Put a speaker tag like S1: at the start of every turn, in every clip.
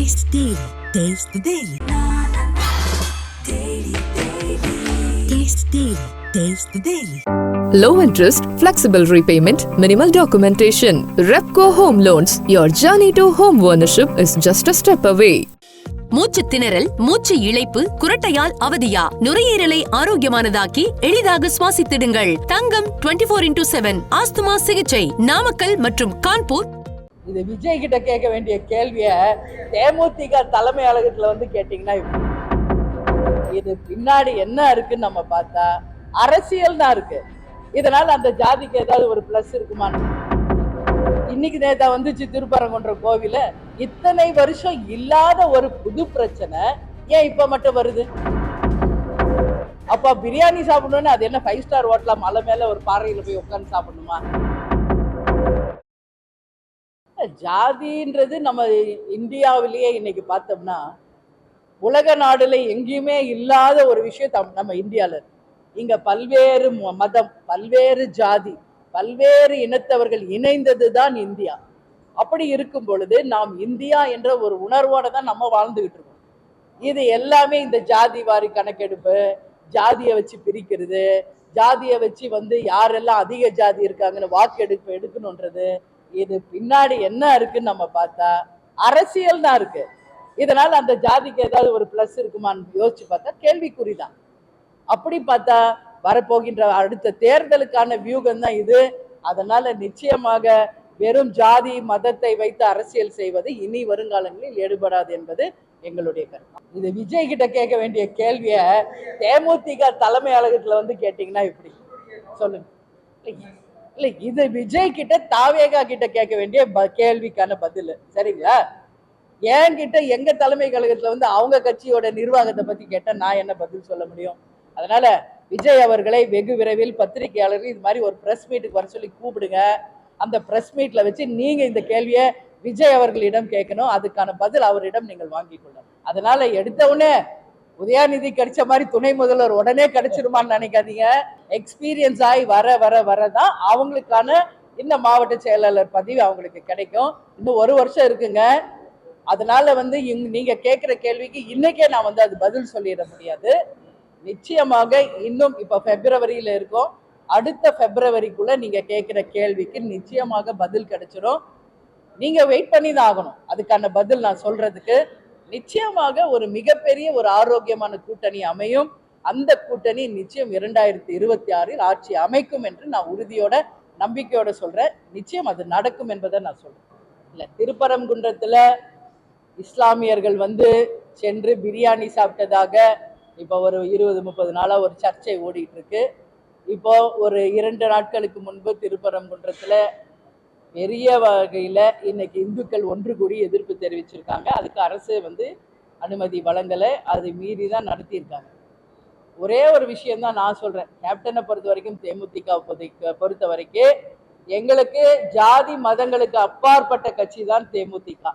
S1: Taste the Daily. Taste the Daily. Taste the Daily. Taste the Daily.
S2: Low interest, flexible repayment, minimal documentation. Repco Home Loans. Your journey to home ownership is just a step away.
S3: மூச்சு திணறல், மூச்சு இழைப்பு, குரட்டையால் அவதியா? நுரையீரலை ஆரோக்கியமானதாக்கி எளிதாக சுவாசித்திடுங்கள். தங்கம் 24x7 asthma சிகிச்சை நாமக்கல் மற்றும் கான்பூர்.
S4: இது விஜய் கிட்ட கேட்க வேண்டிய கேள்விய தேமுதிக தலைமை அலுவலகத்துல வந்து கேட்டீங்கன்னா, இது பின்னாடி என்ன இருக்குன்னு நம்ம பார்த்தா அரசியல் தான் இருக்கு. இதனால அந்த ஜாதிக்கு ஏதாவது ஒரு பிளஸ் இருக்குமா? இன்னைக்கு நேத்தா வந்துச்சு திருப்பரங்குன்றம் கோவில, இத்தனை வருஷம் இல்லாத ஒரு புது பிரச்சனை ஏன் இப்ப மட்டும் வருது? அப்ப பிரியாணி சாப்பிடணும்னு அது என்ன 5 ஸ்டார் ஹோட்டலா மலை மேல ஒரு பாறையில போய் உட்கார்ந்து சாப்பிடணுமா? ஜாதின்றது நம்ம இந்தியாவிலேயே இன்னைக்கு பார்த்தோம்னா உலக நாடுல எங்கேயுமே இல்லாத ஒரு விஷயம் நம்ம இந்தியால. இங்க பல்வேறு மதம், பல்வேறு ஜாதி, பல்வேறு இனத்தவர்கள் இணைந்தது தான் இந்தியா. அப்படி இருக்கும் பொழுது நாம் இந்தியா என்ற ஒரு உணர்வோட தான் நம்ம வாழ்ந்துகிட்டு இருக்கோம். இது எல்லாமே இந்த ஜாதி வாரி கணக்கெடுப்பு, ஜாதியை வச்சு பிரிக்கிறது, ஜாதியை வச்சு வந்து யாரெல்லாம் அதிக ஜாதி இருக்காங்கன்னு வாக்கெடுப்பு எடுக்கணுன்றது, இது பின்னாடி என்ன இருக்குன்னு நம்ம பார்த்தா அரசியல் தான் இருக்கு. இதனால அந்த ஜாதிக்கு ஏதாவது ஒரு பிளஸ் இருக்குமான்னு யோசிச்சு பார்த்தா கேள்விக்குறிதான். அப்படி பார்த்தா வரப்போகின்ற அடுத்த தேர்தலுக்கான வியூகம் தான் இது. அதனால நிச்சயமாக வெறும் ஜாதி மதத்தை வைத்து அரசியல் செய்வது இனி வருங்காலங்களில் ஈடுபடாது என்பது எங்களுடைய கருத்து. இது விஜய் கிட்ட கேட்க வேண்டிய கேள்விய தேமுதிக தலைமை அலுவலகத்துல வந்து கேட்டீங்கன்னா எப்படி சொல்லுங்க? இல்ல, இது விஜய் கிட்ட தாவேகா கிட்ட கேட்க வேண்டிய கேள்விக்கான பதில். சரிங்களா? என்கிட்ட எங்க தலைமை கழகத்துல வந்து அவங்க கட்சியோட நிர்வாகத்தை பத்தி கேட்டா நான் என்ன பதில் சொல்ல முடியும்? அதனால விஜய் அவர்களை வெகு விரைவில் பத்திரிகையாளர்கள் இது மாதிரி ஒரு பிரஸ் மீட்டுக்கு வர சொல்லி கூப்பிடுங்க. அந்த பிரஸ் மீட்ல வச்சு நீங்க இந்த கேள்வியை விஜய் அவர்களிடம் கேட்கணும். அதுக்கான பதில் அவரிடம் நீங்கள் வாங்கி கொள்ளணும். அதனால எடுத்த உடனே உதயாநிதி கிடைச்ச மாதிரி துணை முதல்வர் உடனே கிடைச்சிருமான்னு நினைக்காதீங்க. எக்ஸ்பீரியன்ஸ் ஆகி வரதான் அவங்களுக்கான இந்த மாவட்ட செயலாளர் பதவி அவங்களுக்கு கிடைக்கும். இன்னும் 1 வருஷம் இருக்குங்க. அதனால வந்து நீங்க கேட்கிற கேள்விக்கு இன்னைக்கே நான் வந்து அது பதில் சொல்லிட முடியாது. நிச்சயமாக இன்னும் இப்ப பிப்ரவரியில இருக்கோம். அடுத்த பிப்ரவரிக்குள்ள நீங்க கேட்கிற கேள்விக்கு நிச்சயமாக பதில் கிடைச்சிடும். நீங்க வெயிட் பண்ணி தான் ஆகணும் அதுக்கான பதில் நான் சொல்றதுக்கு. நிச்சயமாக ஒரு மிகப்பெரிய ஒரு ஆரோக்கியமான கூட்டணி அமையும். அந்த கூட்டணி நிச்சயம் 2026 ஆட்சி அமைக்கும் என்று நான் உறுதியோட நம்பிக்கையோட சொல்றேன். நிச்சயம் அது நடக்கும் என்பதை நான் சொல்றேன். இல்ல, திருப்பரங்குன்றத்துல இஸ்லாமியர்கள் வந்து சென்று பிரியாணி சாப்பிட்டதாக இப்போ ஒரு 20-30 நாளா ஒரு சர்ச்சை ஓடிட்டு இருக்கு. இப்போ ஒரு 2 நாட்களுக்கு முன்பு திருப்பரங்குன்றத்துல பெரிய வகையில இன்னைக்கு இந்துக்கள் ஒன்று கூடி எதிர்ப்பு தெரிவிச்சிருக்காங்க. அதுக்கு அரசு வந்து அனுமதி வழங்கலை, அது மீறி தான் நடத்தியிருக்காங்க. ஒரே ஒரு விஷயம்தான் நான் சொல்றேன். கேப்டனை பொறுத்த வரைக்கும், தேமுதிக பொறுத்த வரைக்கும் எங்களுக்கு ஜாதி மதங்களுக்கு அப்பாற்பட்ட கட்சி தான் தேமுதிக.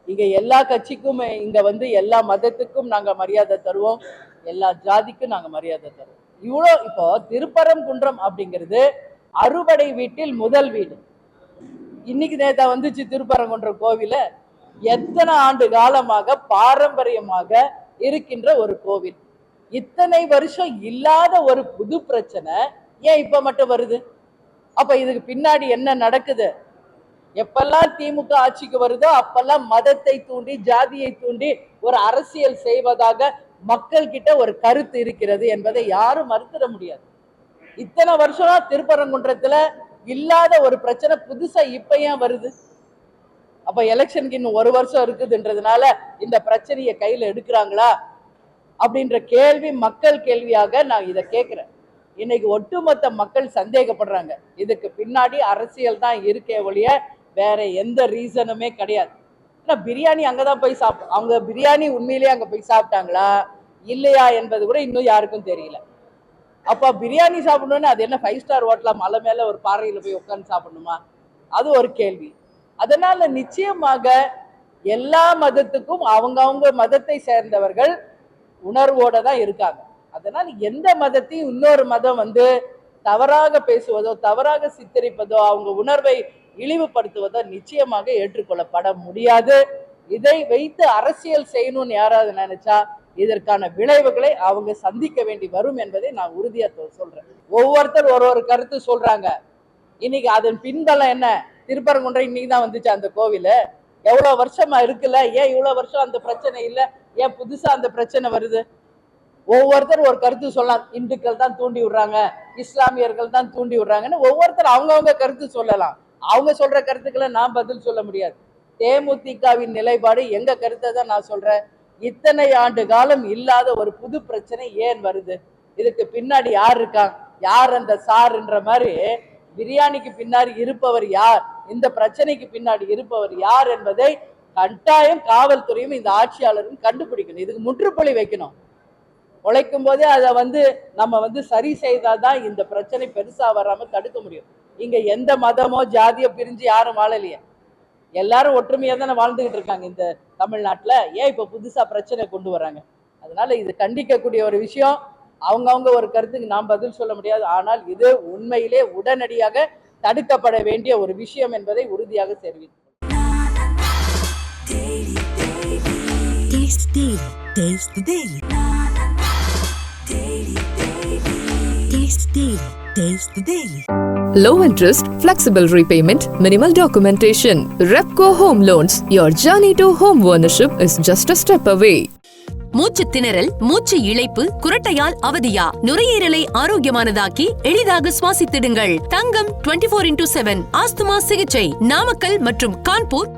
S4: இங்க எல்லா கட்சிக்கும், இங்க வந்து எல்லா மதத்துக்கும் நாங்க மரியாதை தருவோம், எல்லா ஜாதிக்கும் நாங்க மரியாதை தருவோம். இவ்வளோ இப்போ திருப்பரங்குன்றம் அப்படிங்கிறது அறுபடை வீட்டில் முதல் வீடு. இன்னைக்கு நேத்தா வந்துச்சு திருப்பரங்குன்றம் கோவில, எத்தனை ஆண்டு காலமாக பாரம்பரியமாக இருக்கின்ற ஒரு கோவில். இத்தனை வருஷம் இல்லாத ஒரு புது பிரச்சனை ஏன் இப்ப மட்டும் வருது? அப்ப இதுக்கு பின்னாடி என்ன நடக்குது? எப்பெல்லாம் திமுக ஆட்சிக்கு வருதோ அப்பெல்லாம் மதத்தை தூண்டி, ஜாதியை தூண்டி ஒரு அரசியல் செய்வதாக மக்கள் கிட்ட ஒரு கருத்து இருக்கிறது என்பதை யாரும் மறுத்திட முடியாது. இத்தனை வருஷம் திருப்பரங்குன்றத்துல இல்லாத ஒரு பிரச்சனை புதுசா இப்ப ஏன் வருது? அப்ப எலெக்ஷனுக்கு இன்னும் 1 வருஷம் இருக்குதுன்றதுனால இந்த பிரச்சனையை கையில எடுக்கிறாங்களா அப்படின்ற கேள்வி மக்கள் கேள்வியாக நான் இதை கேட்கிறேன். இன்னைக்கு ஒட்டுமொத்த மக்கள் சந்தேகப்படுறாங்க. இதுக்கு பின்னாடி அரசியல் தான் இருக்கே ஒழிய வேற எந்த ரீசனுமே கிடையாது. ஏன்னா பிரியாணி அங்கதான் போய் அவங்க பிரியாணி உண்மையிலேயே அங்க போய் சாப்பிட்டாங்களா இல்லையா என்பது கூட இன்னும் யாருக்கும் தெரியல. அப்ப பிரியாணி சாப்பிடணும்னு அது என்ன 5 ஸ்டார் ஹோட்டலா மலை மேல ஒரு பாறையில போய் உட்கார்ந்து சாப்பிடணுமா? அது ஒரு கேள்வி. அதனால நிச்சயமாக எல்லா மதத்துக்கும் அவங்க மதத்தை சேர்ந்தவர்கள் உணர்வோட தான் இருக்காங்க. அதனால எந்த மதத்தையும் இன்னொரு மதம் வந்து தவறாக பேசுவதோ, தவறாக சித்தரிப்பதோ, அவங்க உணர்வை இழிவுபடுத்துவதோ நிச்சயமாக ஏற்றுக்கொள்ளப்பட முடியாது. இதை வைத்து அரசியல் செய்யணும்னு யாராவது நினைச்சா இதற்கான விளைவுகளை அவங்க சந்திக்க வேண்டி வரும் என்பதை நான் உறுதியா சொல்றேன். ஒவ்வொருத்தர் ஒரு கருத்து சொல்றாங்க. இன்னைக்கு அதன் பின்பலம் என்ன? திருப்பரங்குன்றம் இன்னைக்கு தான் வந்துச்சு அந்த கோவில். எவ்வளவு வருஷமா இருக்குல்ல, ஏன் இவ்வளவு வருஷம் அந்த பிரச்சனை இல்லை, ஏன் புதுசா அந்த பிரச்சனை வருது? ஒவ்வொருத்தர் ஒரு கருத்து சொல்லலாம். இந்துக்கள் தான் தூண்டி விடுறாங்க, இஸ்லாமியர்கள் தான் தூண்டி விடுறாங்கன்னு ஒவ்வொருத்தர் அவங்கவுங்க கருத்து சொல்லலாம். அவங்க சொல்ற கருத்துக்களை நான் பதில் சொல்ல முடியாது. தேமுதிகவின் நிலைப்பாடு எங்க கருத்தை தான் நான் சொல்றேன். இத்தனை ஆண்டு காலம் இல்லாத ஒரு புது பிரச்சனை ஏன் வருது? இதுக்கு பின்னாடி யார் இருக்காங்க? யார் அந்த சார்ன்ற மாதிரி பிரியாணிக்கு பின்னாடி இருப்பவர் யார், இந்த பிரச்சனைக்கு பின்னாடி இருப்பவர் யார் என்பதை கட்டாயம் காவல்துறையும் இந்த ஆட்சியாளரும் கண்டுபிடிக்கணும். இதுக்கு முற்றுப்புள்ளி வைக்கணும். உழைக்கும் போதே அதை நம்ம சரி செய்தாதான் இந்த பிரச்சனை பெருசா வராம தடுக்க முடியும். இங்க எந்த மதமோ ஜாதியோ பிரிஞ்சு யாரும் வாழலையே, எல்லாரும் ஒற்றுமையா தானே வாழ்ந்துகிட்டு இருக்காங்க இந்த தமிழ்நாட்டுல. ஏன் இப்ப புதுசா பிரச்சனை கொண்டு வராங்க? அதனால இது கண்டிக்கக்கூடிய ஒரு விஷயம். அவங்கவுங்க ஒரு கருத்துக்கு நாம் பதில் சொல்ல முடியாது. ஆனால் இது உண்மையிலே உடனடியாக தடுக்கப்பட வேண்டிய ஒரு விஷயம் என்பதை உறுதியாக தெரிவிக்கிறேன்.
S1: Taste the Daily. Taste the Daily.
S2: Low interest, flexible repayment, minimal documentation. Repco Home Loans. Your journey to home ownership is just a step away.
S3: மூச்சு திணறல், மூச்சு இழைப்பு, குரட்டையால் அவதியா? நுரையீரலை ஆரோக்கியமானதாக்கி எளிதாக சுவாசித்திடுங்கள். தங்கம் 24/7 ஆஸ்துமா சிகிச்சை நாமக்கல் மற்றும் கான்பூர்